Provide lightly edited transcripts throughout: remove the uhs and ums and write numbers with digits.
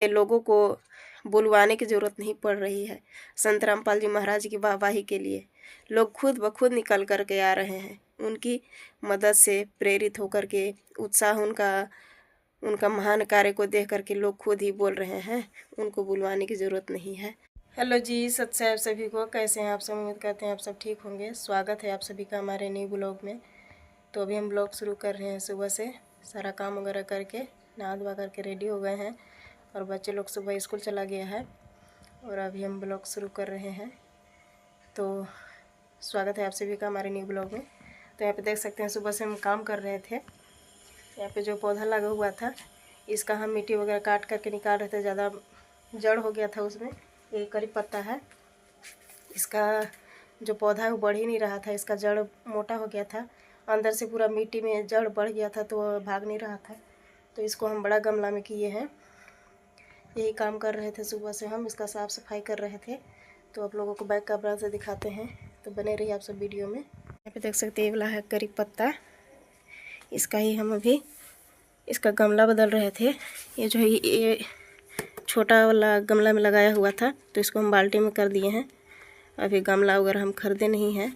लोगों को बुलवाने की ज़रूरत नहीं पड़ रही है। संत रामपाल जी महाराज की वाहवाही के लिए लोग खुद ब खुद निकल कर के आ रहे हैं। उनकी मदद से प्रेरित होकर के उत्साह उनका महान कार्य को देख करके लोग खुद ही बोल रहे हैं, उनको बुलवाने की ज़रूरत नहीं है। हेलो जी, सत श्री अकाल सभी को। कैसे हैं आप सब? उम्मीद करते हैं आप सब ठीक होंगे। स्वागत है आप सभी का हमारे नए ब्लॉग में। तो अभी हम ब्लॉग शुरू कर रहे हैं। सुबह से सारा काम वगैरह करके नहा धोवा करके रेडी हो गए हैं और बच्चे लोग सुबह स्कूल चला गया है और अभी हम ब्लॉग शुरू कर रहे हैं। तो स्वागत है आप सभी का हमारे न्यू ब्लॉग में। तो यहाँ पे देख सकते हैं सुबह से हम काम कर रहे थे। यहाँ पे जो पौधा लगा हुआ था इसका हम मिट्टी वगैरह काट करके निकाल रहे थे। ज़्यादा जड़ हो गया था उसमें। ये करी पत्ता है, इसका जो पौधा है वो बढ़ ही नहीं रहा था। इसका जड़ मोटा हो गया था, अंदर से पूरा मिट्टी में जड़ बढ़ गया था तो भाग नहीं रहा था। तो इसको हम बड़ा गमला में किए हैं। यही काम कर रहे थे सुबह से, हम इसका साफ़ सफाई कर रहे थे। तो आप लोगों को बैक कैमरा से दिखाते हैं, तो बने रहिए आप सब वीडियो में। यहाँ पे देख सकते हैं ये वाला है करी पत्ता। इसका ही हम अभी इसका गमला बदल रहे थे। ये जो है ये छोटा वाला गमला में लगाया हुआ था तो इसको हम बाल्टी में कर दिए हैं। अभी गमला वगैरह हम खरीदे नहीं हैं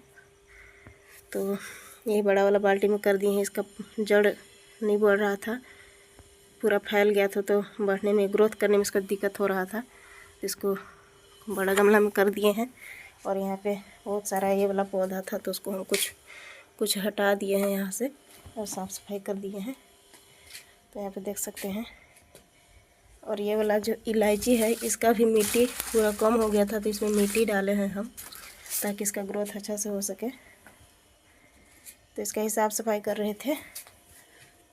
तो यही बड़ा वाला बाल्टी में कर दिए हैं। इसका जड़ नहीं बढ़ रहा था, पूरा फैल गया था तो बढ़ने में, ग्रोथ करने में इसका दिक्कत हो रहा था। इसको बड़ा गमला में कर दिए हैं। और यहाँ पे बहुत सारा ये वाला पौधा था तो उसको हम कुछ हटा दिए हैं यहाँ से और साफ़ सफाई कर दिए हैं। तो यहाँ पे देख सकते हैं। और ये वाला जो इलायची है इसका भी मिट्टी पूरा कम हो गया था तो इसमें मिट्टी डाले हैं हम ताकि इसका ग्रोथ अच्छा से हो सके। तो इसका ही साफ़ सफाई कर रहे थे।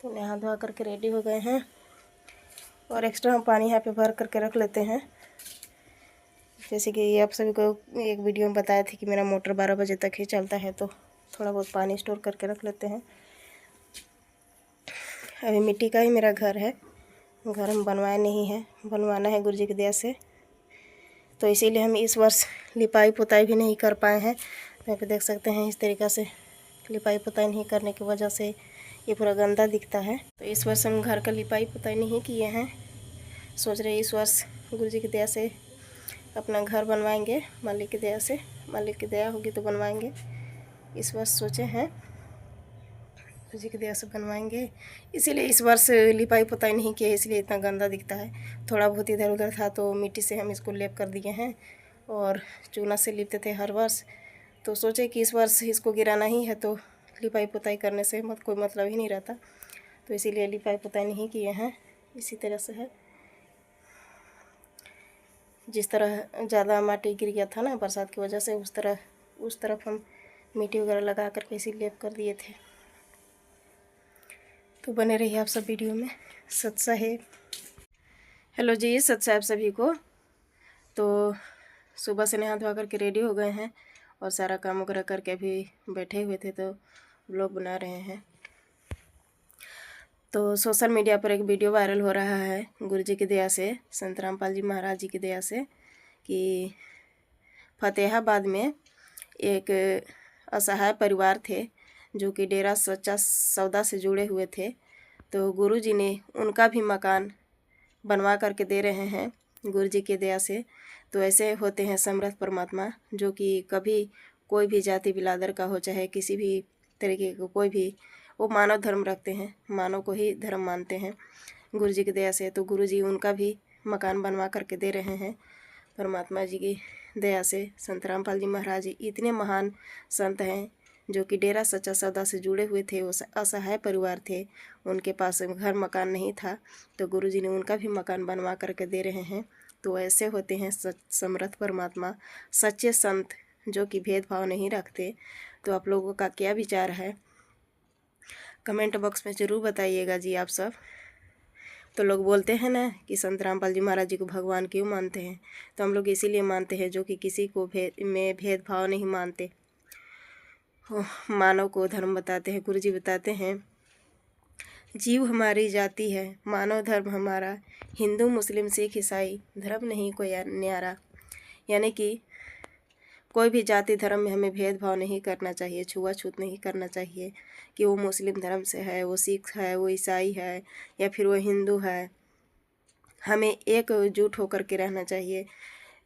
तो नहा धोवा करके रेडी हो गए हैं और एक्स्ट्रा हम पानी यहाँ पे भर करके रख लेते हैं। जैसे कि ये आप सभी को एक वीडियो में बताया था कि मेरा मोटर 12 बजे तक ही चलता है तो थोड़ा बहुत पानी स्टोर करके रख लेते हैं। अभी मिट्टी का ही मेरा घर है, घर हम बनवाए नहीं है, बनवाना है गुरु जी की दया से। तो इसीलिए हम इस वर्ष लिपाई पुताई भी नहीं कर पाए हैं। यहाँ पे देख सकते हैं इस तरीक़ा से लिपाई पुताई नहीं करने की वजह से ये पूरा गंदा दिखता है। तो इस वर्ष हम घर का लिपाई पुताई नहीं किए हैं। सोच रहे इस वर्ष गुरु जी की दया से अपना घर बनवाएंगे। मालिक की दया से, मालिक की दया होगी तो बनवाएंगे। इस वर्ष सोचे हैं गुरु जी की दया से बनवाएंगे। इसीलिए इस वर्ष लिपाई पुताई नहीं किया, इसलिए इतना गंदा दिखता है। थोड़ा बहुत इधर उधर था तो मिट्टी से हम इसको लेप कर दिए हैं और चूना से लिपते थे हर वर्ष। तो सोचे कि इस वर्ष इसको गिराना ही है तो लिपाई पुताई करने से कोई मतलब ही नहीं रहता। तो इसीलिए लिपाई पुताई नहीं किए हैं। इसी तरह से है, जिस तरह ज़्यादा माटी गिर गया था ना बरसात की वजह से, उस तरफ हम मिट्टी वगैरह लगा करके इसी लेप कर दिए थे। तो बने रहिए आप सब वीडियो में। सत साहेब। हेलो जी, सत साहेब सभी को। तो सुबह से नहा धोवा करके रेडी हो गए हैं और सारा काम वगैरह करके अभी बैठे हुए थे तो ब्लॉग बना रहे हैं। तो सोशल मीडिया पर एक वीडियो वायरल हो रहा है गुरु जी की दया से, संत रामपाल जी महाराज जी की दया से, कि फतेहाबाद में एक असहाय परिवार थे जो कि डेरा सच्चा सौदा से जुड़े हुए थे। तो गुरु जी ने उनका भी मकान बनवा करके दे रहे हैं गुरु जी की दया से। तो ऐसे होते हैं समर्थ परमात्मा, जो कि कभी कोई भी जाति बिरादर का हो, चाहे किसी भी तरीके को, कोई भी, वो मानव धर्म रखते हैं, मानव को ही धर्म मानते हैं गुरु जी की दया से। तो गुरु जी उनका भी मकान बनवा करके दे रहे हैं परमात्मा जी की दया से। संत रामपाल जी महाराज जी इतने महान संत हैं जो कि डेरा सच्चा सौदा से जुड़े हुए थे। वो असहाय परिवार थे, उनके पास घर मकान नहीं था तो गुरुजी ने उनका भी मकान बनवा करके दे रहे हैं। तो ऐसे होते हैं समर्थ परमात्मा, सच्चे संत जो कि भेदभाव नहीं रखते। तो आप लोगों का क्या विचार है कमेंट बॉक्स में ज़रूर बताइएगा जी आप सब। तो लोग बोलते हैं ना कि संत रामपाल जी महाराज जी को भगवान क्यों मानते हैं, तो हम लोग इसीलिए मानते हैं जो कि किसी को भेदभाव नहीं मानते, मानव को धर्म बताते हैं। गुरु जी बताते हैं जीव हमारी जाति है, मानव धर्म हमारा, हिंदू मुस्लिम सिख ईसाई धर्म नहीं कोई न्यारा। यानी कि कोई भी जाति धर्म में हमें भेदभाव नहीं करना चाहिए, छुआछूत नहीं करना चाहिए कि वो मुस्लिम धर्म से है, वो सिख है, वो ईसाई है या फिर वो हिंदू है। हमें एकजुट होकर के रहना चाहिए,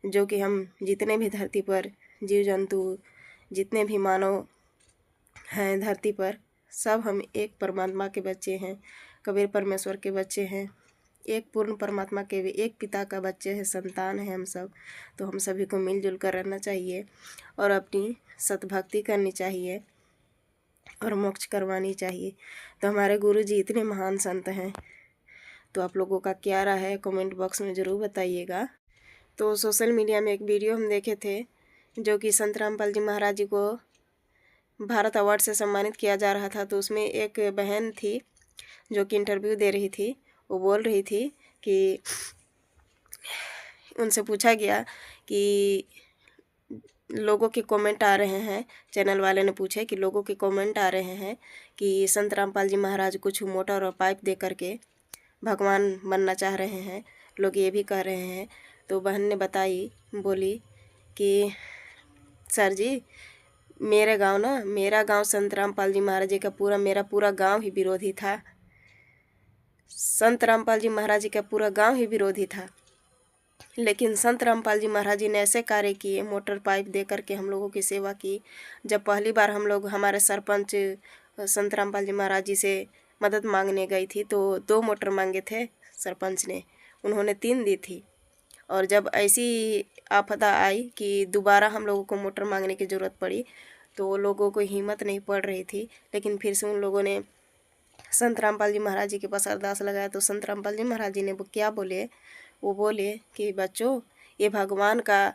जो कि हम जितने भी धरती पर जीव जंतु, जितने भी मानव हैं धरती पर, सब हम एक परमात्मा के बच्चे हैं, कबीर परमेश्वर के बच्चे हैं, एक पूर्ण परमात्मा के भी एक पिता का बच्चे हैं, संतान हैं हम सब। तो हम सभी को मिलजुल कर रहना चाहिए और अपनी सतभक्ति करनी चाहिए और मोक्ष करवानी चाहिए। तो हमारे गुरु जी इतने महान संत हैं, तो आप लोगों का क्या राय है कमेंट बॉक्स में ज़रूर बताइएगा। तो सोशल मीडिया में एक वीडियो हम देखे थे, जो कि संत रामपाल जी महाराज जी को भारत अवार्ड से सम्मानित किया जा रहा था। तो उसमें एक बहन थी जो कि इंटरव्यू दे रही थी। वो बोल रही थी कि उनसे पूछा गया कि लोगों के कमेंट आ रहे हैं, चैनल वाले ने पूछे कि लोगों के कमेंट आ रहे हैं कि संत रामपाल जी महाराज कुछ मोटर और पाइप दे करके भगवान बनना चाह रहे हैं, लोग ये भी कह रहे हैं। तो बहन ने बताई, बोली कि सर जी, मेरा गांव संत रामपाल जी महाराज जी का मेरा पूरा गांव ही विरोधी था। संत रामपाल जी महाराज जी का पूरा गांव ही विरोधी था, लेकिन संत रामपाल जी महाराज जी ने ऐसे कार्य किए, मोटर पाइप दे करके हम लोगों की सेवा की। जब पहली बार हम लोग हमारे सरपंच संत रामपाल जी महाराज जी से मदद मांगने गई थी, तो 2 मोटर मांगे थे सरपंच ने, उन्होंने 3 दी थी। और जब ऐसी आपदा आई कि दोबारा हम लोगों को मोटर मांगने की ज़रूरत पड़ी, तो लोगों को हिम्मत नहीं पड़ रही थी, लेकिन फिर से उन लोगों ने संत रामपाल जी महाराज जी के पास अरदास लगाया। तो संत रामपाल जी महाराज जी ने क्या बोले, वो बोले कि बच्चों, ये भगवान का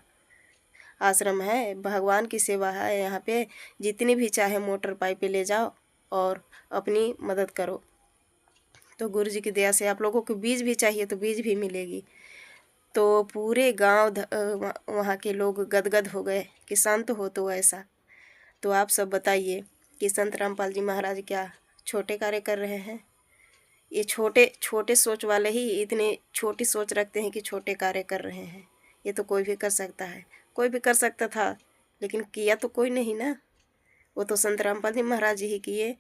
आश्रम है, भगवान की सेवा है, यहाँ पे जितनी भी चाहे मोटर पाइप ले जाओ और अपनी मदद करो। तो गुरु जी की दया से आप लोगों को बीज भी चाहिए तो बीज भी मिलेगी। तो पूरे गांव वहाँ के लोग गदगद हो गए कि संत हो तो ऐसा। तो आप सब बताइए कि संत रामपाल जी महाराज क्या छोटे कार्य कर रहे हैं? ये छोटे छोटे सोच वाले ही इतने छोटी सोच रखते हैं कि छोटे कार्य कर रहे हैं। ये तो कोई भी कर सकता है, कोई भी कर सकता था, लेकिन किया तो कोई नहीं ना। वो तो संत रामपाल जी महाराज जी ही किए।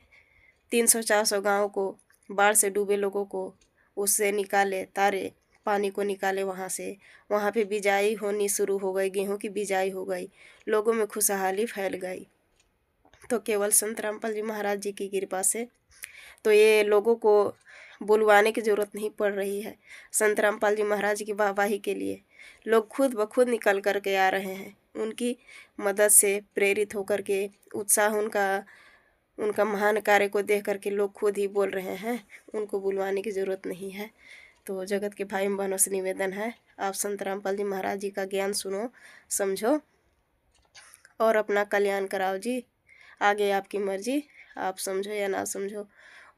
300-400 गाँव को, बाढ़ से डूबे लोगों को उससे निकाले, तारे पानी को निकाले वहाँ से। वहाँ पे बिजाई होनी शुरू हो गई, गेहूँ की बिजाई हो गई, लोगों में खुशहाली फैल गई। तो केवल संत रामपाल जी महाराज जी की कृपा से। तो ये लोगों को बुलवाने की ज़रूरत नहीं पड़ रही है। संत रामपाल जी महाराज की वाहवाही के लिए लोग खुद ब खुद निकल कर के आ रहे हैं। उनकी मदद से प्रेरित होकर के उत्साह उनका महान कार्य को देख करके लोग खुद ही बोल रहे हैं, उनको बुलवाने की ज़रूरत नहीं है। तो जगत के भाई बहनों से निवेदन है, आप संत रामपाल जी महाराज जी का ज्ञान सुनो, समझो और अपना कल्याण कराओ जी। आगे आपकी मर्जी, आप समझो या ना समझो,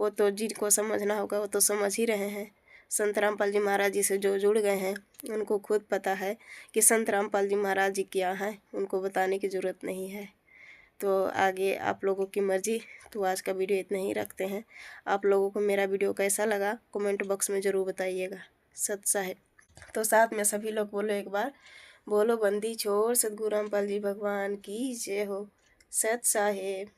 वो तो जिनको समझना होगा वो तो समझ ही रहे हैं। संत रामपाल जी महाराज जी से जो जुड़ गए हैं उनको खुद पता है कि संत रामपाल जी महाराज जी क्या हैं, उनको बताने की ज़रूरत नहीं है। तो आगे आप लोगों की मर्जी। तो आज का वीडियो इतना ही रखते हैं। आप लोगों को मेरा वीडियो कैसा लगा कमेंट बॉक्स में ज़रूर बताइएगा। सत साहेब। तो साथ में सभी लोग बोलो एक बार, बोलो बंदी छोड़ सतगुरु रामपाल जी भगवान की जय हो। सत साहेब।